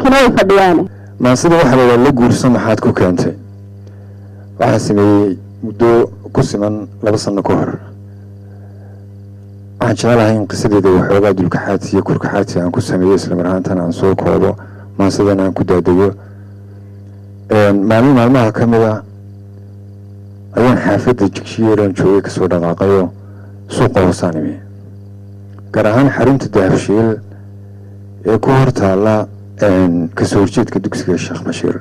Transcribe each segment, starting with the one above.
dadkuna way fadhiyaan ما سيدا واحد ولا جورسون محاد كوكانتي وحاسمي مدو كسمان لبسنا كهر عن شغلها هين قصدي ذو حوجا دول كحاتي يكور كحاتي عن كسمي يسلم رهانتنا عن سوق هذا ما سيدا عن كده ديو معلومة ما كملا أيام حافظ الجكشير شوي كسر دقاقيو سوق وصانمي كرهان حرمت الدهشيل كهر تعالى كسورجيت كدكسك الشيخ بشير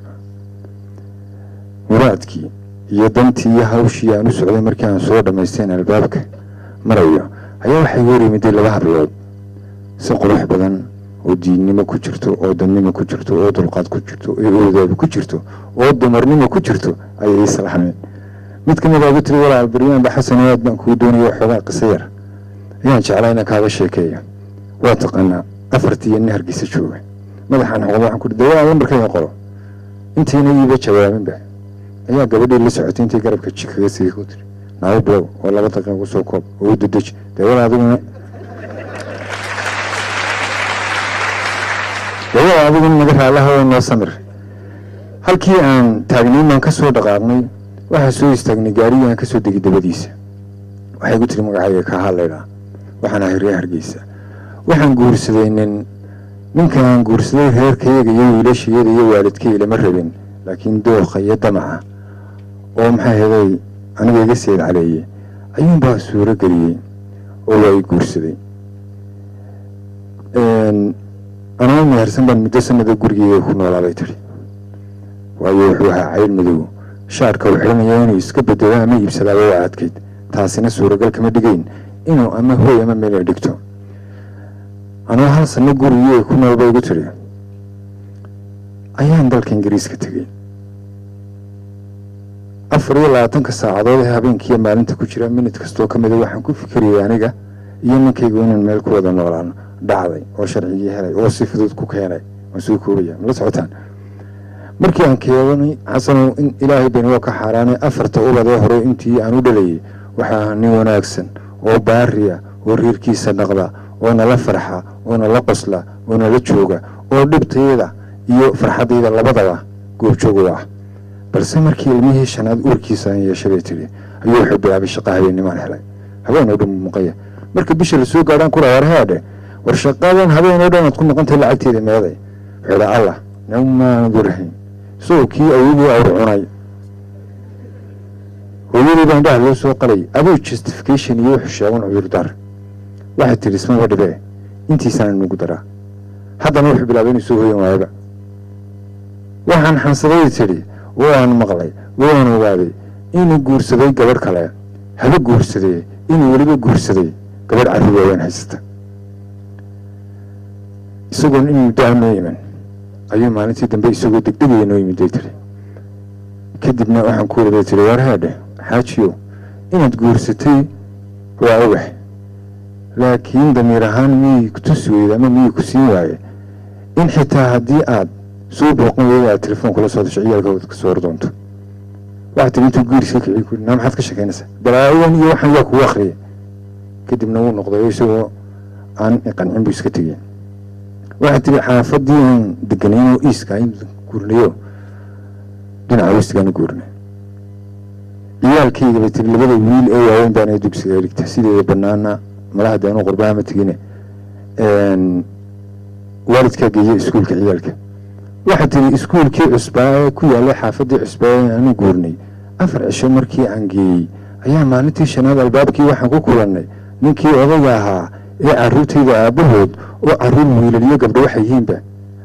مرادكي يدنتي هاوشي أنا سعودي مركان صور ما يستين البابك مريا هيا وحيوري مدي لبها بلاد سقروح بدن وديني ما كجرتو أو دني ما كجرتو أو طلقات كجرتو أو ذا كجرتو أو دمرني ما كجرتو أي يصلحني متكلم إذا قلت لي ولا البريان بحسنات بنكودوني وحلا قصير يعني شعلينا كهذا الشيكية واتقنا أفرتي النهر قيس شوي مدحان حقوق عن كل دواء عمرك يقرأ أنت هنا يبى شباب من بعد أيها قبل اللي ساعتين تقرب كتشيك غسي خطر نعم بلو ولا بطاقة وسوكوب وددش دواء هذا دواء هذا من نقف على هو النصمر هل كي أن تغنين من كسر دقارني وحسوا يستغني جاري أن كسر دقي دبديس وحي قلت لي مقعية كهاليرا وحنا هريا هرقيسة وحن قورس ذين ninkan guursaday heerkayga iyo wiilashayda iyo waalidkayga ma rabin laakiin dooqa iyo damaca oo maxay heday aniga iga seed caleeyay ayuun baa suuro galiyay oo way guursaday anoo mehersan baan muddo sanada gurigayga ku noolaaday tiri waayo wuxuu ahaa cayl madow shaarka uu xiranaya inuu iska bedelo ama iibsadaa waa adkayd taasina suuragal kama dhigayn inuu ama hooy ama meel dhigto أنا هالس نقول ييه كنا بيجتري أيام ذلك إنجليز كتير أفريقيا لا تنكسر عضلها بين كيا ما أنت كشرا من تكستو كم ذي واحد كوف فكري يعني جا يوم كيجون الملك وذا نوران دعوي أو شرعية هاي أو صفة كوك هاي مسوي كوريا لا سعتان مركي عن كياني حسن إن إلهي بين وك حراني أفرت أول ظهره أنتي أنا دلي وحني وناكسن أو باريا ورير كيس النقطة وانا لا فرحة وانا لا قصلة وانا لا تشوقة ودبتيدا iyo farxadayda labadaba goob joogay balse markii ilmihii shanaad uurkiisa yeeshay tiri ayuu wuxuu bilaabay shaqo habeenimo helay habeen oo dhan muqaya marka bisha la soo gaaraan ku raarhaade war shaqadan habeen oo dhan ku noqontay lacagteeda meeday xira Allah nama durhin soo kii ayuu cunay hooyadii baan dhax loo soo qalay adoo justification iyo xusheegan cudur dar واحد تلسمه ودبه انتي سنة نقدره هذا نروح بلابين يسوه يوم هذا وحن حنصري تري وحن مغلي وحن وغادي إنه جورسدي قبر كلاه هذا جورسدي إنه ولي جورسدي قبر عربي وين حسته يسوون إنه دائما يمن أيام ما نتي دم بيسوون دقيقة إنه يمدي تري كدبنا وحن كورة تري ورهاده حاجيو إنه جورسدي وأوه لكن دميرهان مي كتسوي لما مي كسيواي إن حتى هدي آد سوب وقوي التليفون كل صوت شعير قوي كسور دونت واحد من تقول شيء يقول نام حد كشكي نسا دراوين يوحنا ياك واخري كده منو نقطة يسوى عن يقنعين بيسكتين واحد تبي حافظين دقنين وإيس كاين كورنيو دين عاوز كانوا كورني يال كي قلت اللي بدو ويل أي وين بان يدوب سيارك تحسيل بنانا ملاها دانو قربها متقينة والدك جي اسكولك عيالك واحد تري اسكولك عصباء كويا لي حافظي عصباء أنا قورني أفرع شمركي عنجي أيام ما نتي شناد البابكي واحد كوكولني نكي أضيعها إيه عروتي ذا أبوهد وعرون ويلاليو قبل وحيين به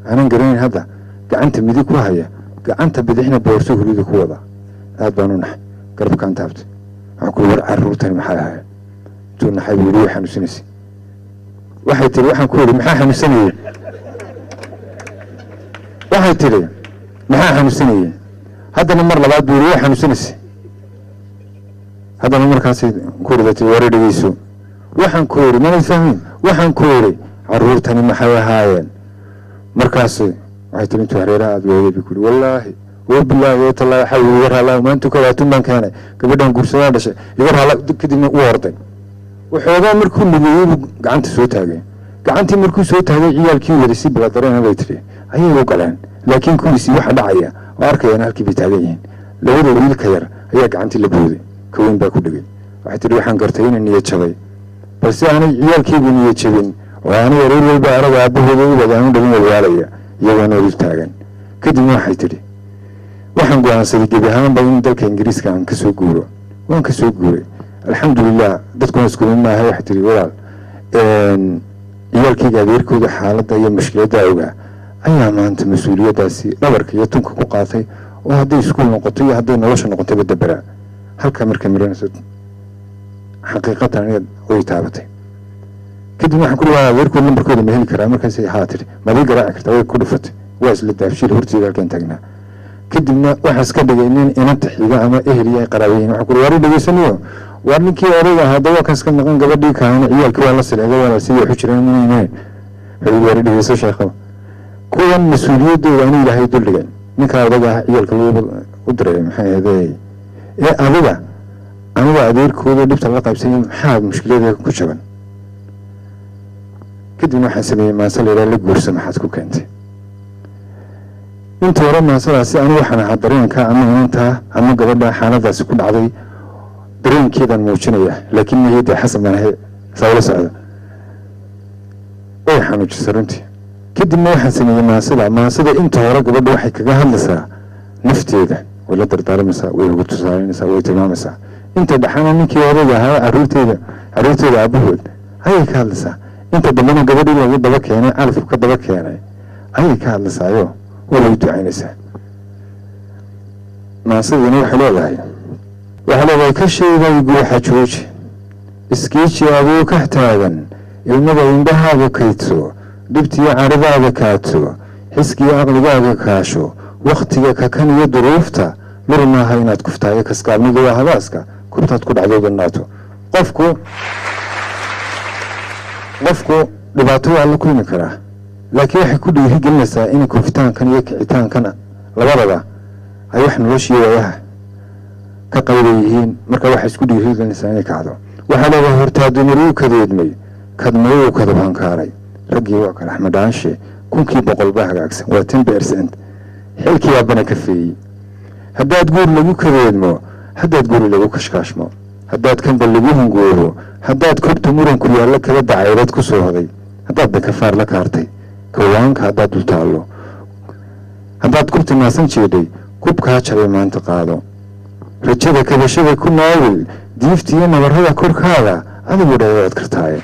أنا نقرين هذا قعنت مديك وهاية قعنت بدحنا بورسوه ليدك وضع هذا بانونح قرب كان تابت أقول عروتني محاها تقولنا حبيبي روح حنوسنسي واحد تري واحد كوري محا حنوسنية واحد تري محا حنوسنية هذا النمر لبعض بيروح حنوسنسي هذا النمر كاسي كوري ذاتي ورد ويسو waxaan ku hori ma fahmin waxaan ku hori caruurtani maxay ahaayeen markaas waxay tirin tuureera aad weeyay ku wallahi wabillahi taala xawil war hala maanta ka waatu man keenay gabadhan guursadaan dhashay iga hala kadibna u orday wuxuu markuu nugay gacanta soo taagay gacantii markuu soo taagay ciyaalkii wada si bala dareen bay tiri ayay u galeen laakiin kuwiisii waxa dhacaya oo arkayaan halkii bay taagan yihiin labada wiilka yar ayaa gacantii la booday ka weyn baa ku dhigay waxay tidhi waxaan gartay inay niyad jabay balse aanay ciyaalkaygu niyad jabin oo aanay aroor walba araga aabbahooda u wadaanu dhalin walwaalaya iyagoona wadu taagan kadibna waxay tidhi waxaan go-aansaday gebi ahaanba in dalka ingiriiska aan ka soo guuro waan ka soo guuray alxamdulilah dadkuna isku mid maaha waxay tidhi walaal ciyaalkayga adeerkooda xaaladda iyo mushkiladda ogaa ayaa maanta mas-uuliyaddaasi dhabarka iyo tunka ku qaatay oo hadday iskuul noqoto iyo hadday nolosha noqotayba daberaa halkaa markay marinayso xaqiiqatan inaad way taabatay kadib waxaan ku dhawaada adeerkood lambarkooda ma heli karaa markaasay haa tidhi madii garaaci kartaa way ku dhufatay waa isla daafshiil horteeda halkaan taagnaa kadibna waxaas ka dhigay nin inanta xiga ama eheliya ay qaraabayihin waxaan ku dhawaari dhegeysanayo waar ninkii odayga ahaa dawaakaas ka maqan gabadhii kaana ciyaalkii waa la sileega waa sidii waxu jireen inayne wuxuu waari dhegeyso sheekaba kuwan mas-uuliyaddooda anu ilaahay duldhigay ninkaa odaga ah ciyaalka lagu u diray maxay ahayday adiga aniga adeerkooda dhibta la qaybsanya maxaa mushkiladeeda ku jaban kadibna waxaan sameeyey maase la la guursa maxaad ku keentay inta hore maasadaasi anu waxaan ahaa dareenka ama inantaa ama gabadha xaaladaasi ku dhacday dareenkeedaan muujinaya laakiin niyadda xasan baan ahay saawla socda way xanuujisay runtii kadibna waxaan sameeyey maasada inta hore gabadha waxay kaga hadlaysaa nafteeda way la dardaarmaysaa way ugu tusaalanaysaa way tilmaamaysaa inta dhaxana ninkii odayga ahaa caruurtooda aabahood ayay ka hadlaysaa inta dambena gabadhii lagu daba keenay calafku ka daba keenay ayay ka hadlaysaayo waa lagu ducaynaysaa maasadina waxay leedahay ka sheegay guuxa jooji iskiiji aduu ka taagan ilmada indhahaaga kaydso dhibtiyo caridaaga kaadso xiskiyo aqligaaga kaasho wakhtiga kakan iyo duruufta mir maaha inaad kuftaayo kaskaabniga waa habaaska kurtaad ku dhacdo banaato qofku dhibaato waa la kulmi karaa laakiin waxay ku dhiirigelinaysaa in kufitaankan iyo kicitaankan labadaba ay wax noloshii waayaha ka qayba yihiin marka waxay isku dhiirigelinaysaa inay kacdo waxaa leedahay hortaa dumaruu kadeedmay kadmayuu kadabankaaray raggii waa kale axmed aanshe 1,000 baa hagaagsan waa 10% xilkii aabana ka feeyey haddaad guur lagu kadeedmo haddaad guri lagu kashkaashmo haddaad kanba lagu hungooro haddaad kobta muranku yaallo kala dacayrad ku soo hoday haddaad dakafaar la kaartay kawaanka haddaad dul taallo haddaad kubti maasan jeedhay kubkaa jabay maanta qaado rajada kabashada ku naawil diifta iyo nabarrada korkaada adigu dhawaad kartaaye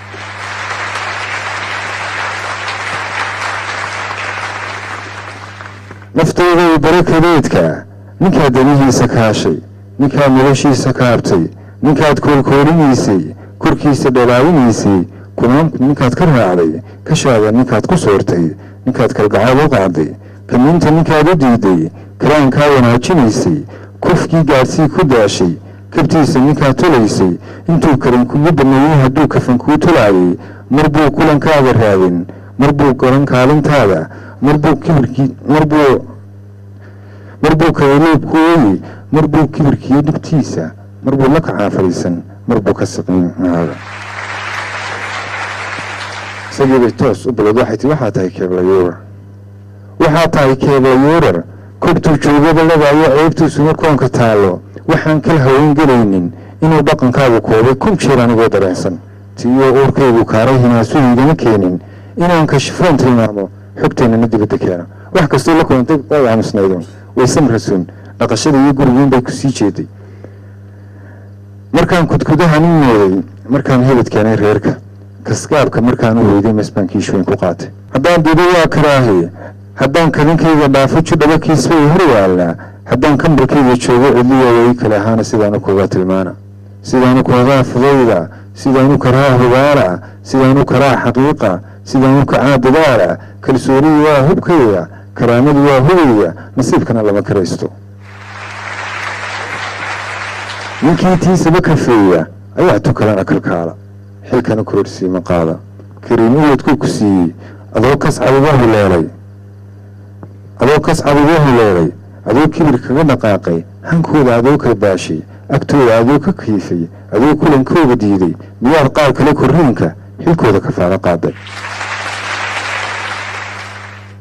naftooda iyo barakadeedka ninkaad danihiisa kaashay ninkaad noloshiisa kaabtay ninkaad koolkoolinaysay korkiisa dhalaawinaysay kunaamku ninkaad ka raacday kashaada ninkaad ku soortay ninkaad kalgacaad u qaaday kamiinta ninkaad u diiday kalaankaa wanaajinaysay kufkii gaadhsii ku daashay kabtiisa ninkaad tolaysay intuu karin kugu dameeyey hadduu kafan kuu tolaayay mar buu kulankaaga raadin mar buu garan kaalintaada mar buu kayluub ku ooyi mar buu kibirkiiyo dhibtiisa mar buu la kacaa fadhiisan mar buu ka siqin maaga isagiibay toos u bilowd waxay tii waxaa tahay keeblayuurar kobtuu joogada ladaayo ceebtiisuna koonka taallo waxaan kala haweyn gelaynin inuu dhaqankaagu koobay 1 jeer anigoo dareensan tiiyo uurkaygu kaaray hinaasuhiigama keenin inaan kashifoon tilmaamo xogteennana dibadda keena wax kastoo la kulantay way aamusnaydun way samrasuun dhaqashada iyo gurigiin bay ku sii jeeday markaan kudkudahan u mooday markaan helid keenay reerka kaskaabka markaan u weyday masbaankiish weyn ku qaatay haddaan dido waa karaahiye haddaan kalinkayga dhaafo judhaba kiisbay hor yaalnaa haddaan kambarkayga joogo cidliya way kale ahaana sidaanu kuga tilmaana sidaanu kuagaa fudayda sidaanu karaa hubaala sidaanu karaa xaqiiqa sidaanu kacaa dadaala kalsoonidii waa hubkayga karaamadu waa hubaya nasiibkana lama karaysto ninkii tiisaba kafeeya ayaa tukalana kalkaala xilkana kororsiima qaada kariim uwadkuu ku siiyey adoo kas caduga huleelay adoo kibir kaga dhaqaaqay hankooda adoo ka baashay agtooda adoo ka kiifay adoo kulankooda diiday miyaad qaar kale korriinka xilkooda kafaalo qaaday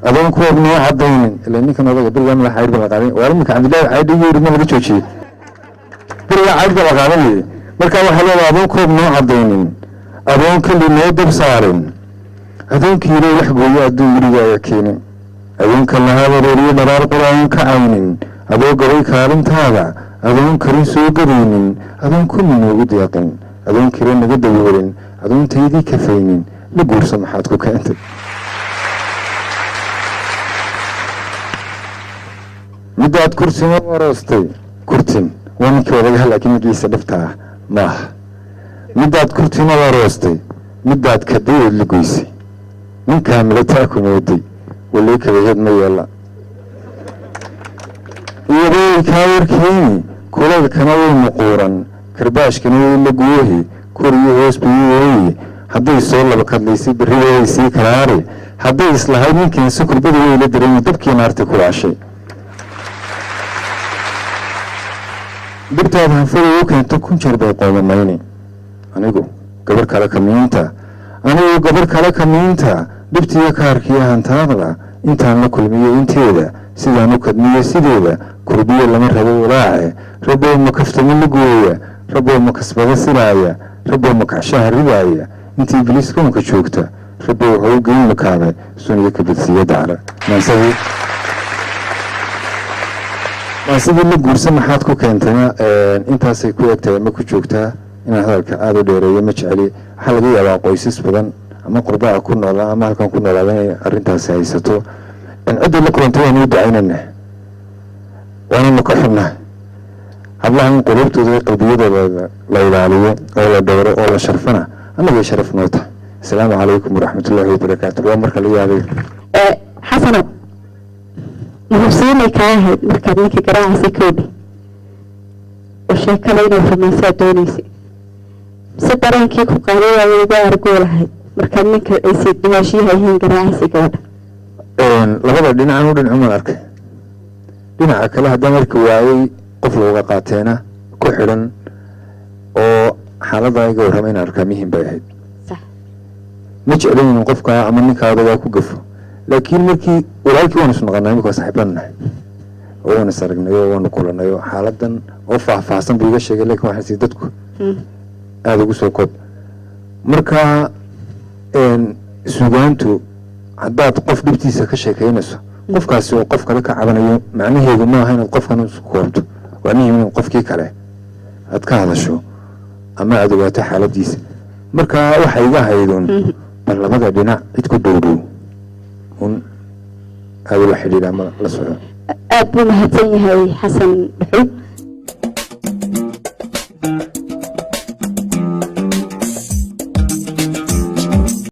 أظن كوب نوع عضين لأني كان أضيع برجع من الحياة بالقارين وأنا كان عندي عادي يقول ما بدي شيء برجع عادي بالقارين مركب حلو أظن كوب نوع عضين أظن كل نادب صارين أظن كيلو يحبوا يأدوا برجع يكينين أظن كل هذا روري مرار قرآن كعينين أظن قوي كارم تابع أظن كريسو قدينين أظن كل من وجود يقين أظن كريم نجد وورين أظن تيدي كفينين لقول سمحاتكم كأنت مدات كرسي ما وراستي كرتين وانا كوالي لكن مجلس دفتها ما مدات كرسي ما وراستي مدات كدير اللي قيسي من كاملة تاكم ودي واللي كذا ما يلا يبي كاير كيني كل كانوا مقورا كرباش كانوا اللي قويه كوريو هوس بيوي حد يسول بكر ليسي بريه يسي كراري حد يصلح يمكن سكر بدو اللي درين دبكي نارتي كل شيء دبتها فوق كانت تكون شربة قوم مايني أنا جو قبر كلا كمينتا أنا جو قبر كلا كمينتا دبتي كاركيا هنتاغلا انت أنا كل مية انت هذا سيدا نكد مية سيدا كربية لما ربو راعي ربو مكفت من لقوية ربو مكسبة سرايا ربو مكعشاه رباية انت إبليس كون كشوكتا ربو هو قيم مكابة سوني كبت سيادة على ما نسوي ما سيدي اللي قرصة محاتكو كانتنا انتا سيكو اكتايا مكو جوكتا انا هذا الكعادو ديريا مجعلي حلقي يبا قويسيس بدن اما قرباء كنا الله اما هلكان كنا الله ارنتا سيايستو ان عدو لكو انتوا نودع عيننا وانا نكحنا هبلا عن قلوبتو ذي قلبية لا يباليه ولا دورة ولا شرفنا انا بي شرف نوتا السلام عليكم ورحمة الله وبركاته وامرك لي عليك حسنا محسيني كاهد مركب نيكي قراعة كودي وشاكلين وفميسا دونيسي سدران كيكو قالوا ويبا أرقولها مركب نيكي ايسي دواشيها يهين قراعة كودي labada dhinacan u dhinacun ma arkay dhinaca kale haddaan markii waayay qof looga qaateena ku xidhan oo xaaladda iga warrama in arkaa muhiim bay ahayd ma jeclin inuu qofka ama ninkaada waa ku gafo laakiin markii walaalkii waanu isnaqanay imika waa saaxiibanahay oo waanu is aragnay oo waanu kulanay oo xaaladan oo faahfaahsan buu iga sheegay laakiin waxaan sii dadku aada ugu soo koob marka suugaantu haddaad qof dhibtiisa ka sheekaynayso qofkaasi oo qof kale ka cabanayo macnaheedu maaha inaad qofkan isku koobto waa muhiim in qofkii kale aad ka hadasho ama aad ogaato xaaladiisa marka waxa iga haydoon bal labada dhinac cid ku dhowdhow un aad ula xidhiidha ama la socdo aad buu mahadsan yahay xasan dhuxul